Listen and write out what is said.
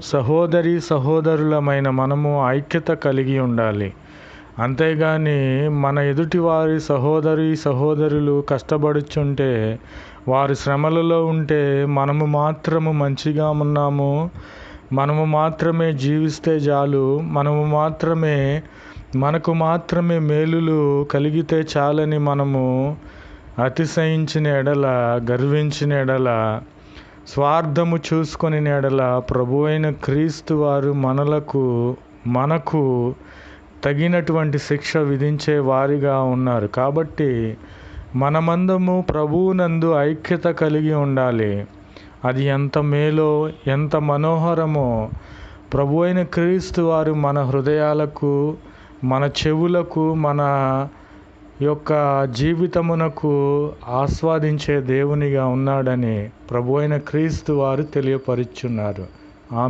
సహోదరి సహోదరులమైన మనము ఐక్యత కలిగి ఉండాలి. అంతేగాని మన ఎదుటివారి సహోదరులు కష్టపడుచుంటే, వారి శ్రమలలో ఉంటే మనము మాత్రము మంచిగా ఉన్నాము, మనము మాత్రమే జీవిస్తే చాలు, మనకు మాత్రమే మేలులు కలిగితే చాలని మనము అతిశయించిన ఎడల, గర్వించిన ఎడల, స్వార్థము చూసుకొని ఎడల ప్రభువైన క్రీస్తు వారు మనకు తగినటువంటి శిక్ష విధించే వారిగా ఉన్నారు. కాబట్టి మనమందము ప్రభువునందు ఐక్యత కలిగి ఉండాలి. అది ఎంత మేలో, ఎంత మనోహరమో ప్రభువైన క్రీస్తు వారు మన హృదయాలకు, మన చెవులకు, మన యొక్క జీవితమునకు ఆస్వాదించే దేవునిగా ఉన్నాడని ప్రభువైన క్రీస్తు వారు తెలియపరుచున్నారు. ఆమె